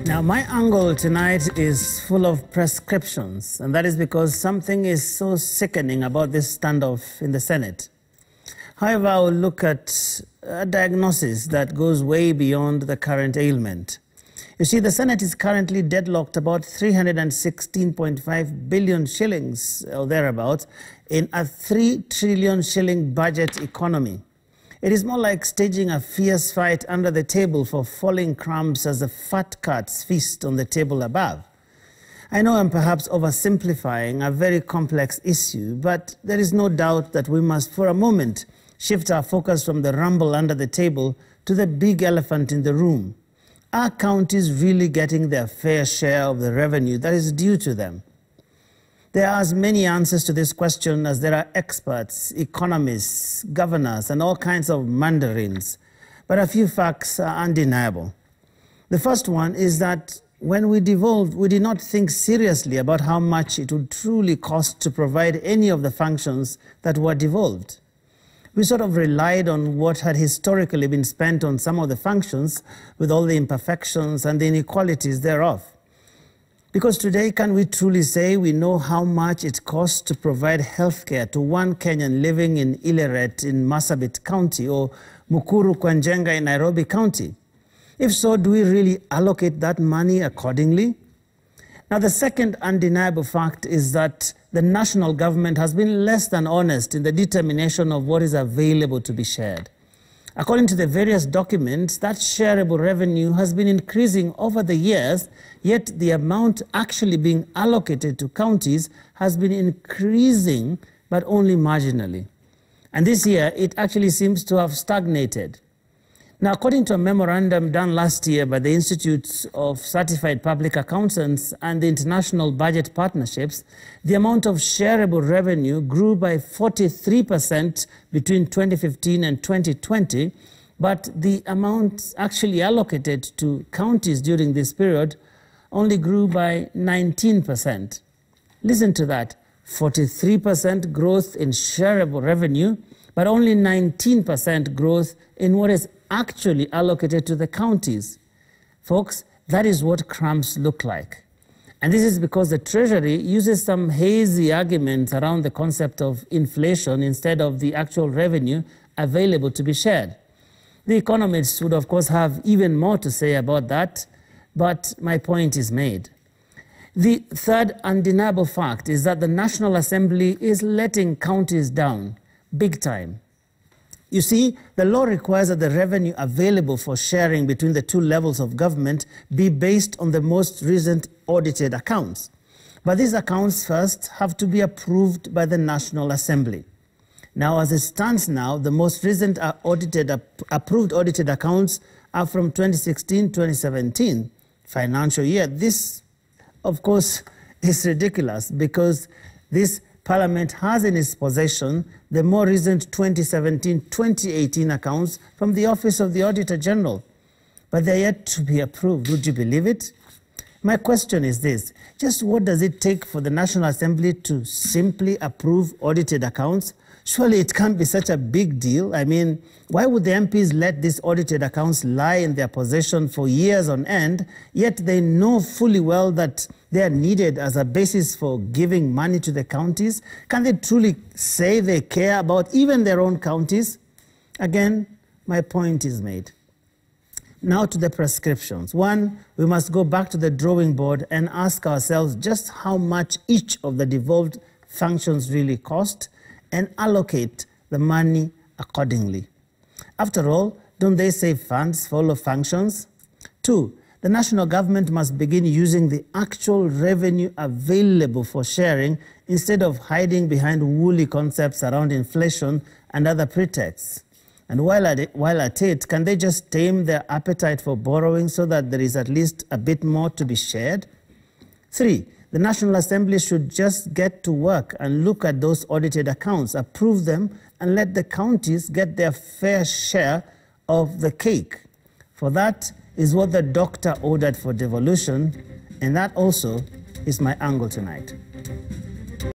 Now, my angle tonight is full of prescriptions, and that is because something is so sickening about this standoff in the Senate. However, I will look at a diagnosis that goes way beyond the current ailment. You see, the Senate is currently deadlocked about 316.5 billion shillings or thereabouts in a 3 trillion shilling budget economy. It is more like staging a fierce fight under the table for falling crumbs as the fat cats feast on the table above. I know I'm perhaps oversimplifying a very complex issue, but there is no doubt that we must, for a moment, shift our focus from the rumble under the table to the big elephant in the room. Are counties really getting their fair share of the revenue that is due to them? There are as many answers to this question as there are experts, economists, governors, and all kinds of mandarins. But a few facts are undeniable. The first one is that when we devolved, we did not think seriously about how much it would truly cost to provide any of the functions that were devolved. We sort of relied on what had historically been spent on some of the functions with all the imperfections and the inequalities thereof. Because today, can we truly say we know how much it costs to provide healthcare to one Kenyan living in Ileret in Marsabit County or Mukuru Kwanjenga in Nairobi County? If so, do we really allocate that money accordingly? Now, the second undeniable fact is that the national government has been less than honest in the determination of what is available to be shared. According to the various documents, that shareable revenue has been increasing over the years, yet the amount actually being allocated to counties has been increasing, but only marginally. And this year, it actually seems to have stagnated. Now, according to a memorandum done last year by the Institute of Certified Public Accountants and the International Budget Partnerships, the amount of shareable revenue grew by 43% between 2015 and 2020, but the amount actually allocated to counties during this period only grew by 19%. Listen to that, 43% growth in shareable revenue, but only 19% growth in what is actually allocated to the counties. Folks, that is what crumbs look like. And this is because the Treasury uses some hazy arguments around the concept of inflation instead of the actual revenue available to be shared. The economists would, of course, have even more to say about that, but my point is made. The third undeniable fact is that the National Assembly is letting counties down, big time. You see, the law requires that the revenue available for sharing between the two levels of government be based on the most recent audited accounts. But these accounts first have to be approved by the National Assembly. Now, as it stands now, the most recent approved audited accounts are from 2016-2017 financial year. This, of course, is ridiculous because this Parliament has in its possession the more recent 2017-2018 accounts from the Office of the Auditor General, but they're yet to be approved. Would you believe it? My question is this: just what does it take for the National Assembly to simply approve audited accounts? Surely it can't be such a big deal. I mean, why would the MPs let these audited accounts lie in their possession for years on end, yet they know fully well that they are needed as a basis for giving money to the counties? Can they truly say they care about even their own counties? Again, my point is made. Now to the prescriptions. One, we must go back to the drawing board and ask ourselves just how much each of the devolved functions really cost and allocate the money accordingly. After all, don't they save funds for all of functions? Two, the national government must begin using the actual revenue available for sharing instead of hiding behind woolly concepts around inflation and other pretexts. And while at it, can they just tame their appetite for borrowing so that there is at least a bit more to be shared? Three, the National Assembly should just get to work and look at those audited accounts, approve them, and let the counties get their fair share of the cake. For that is what the doctor ordered for devolution, and that also is my angle tonight.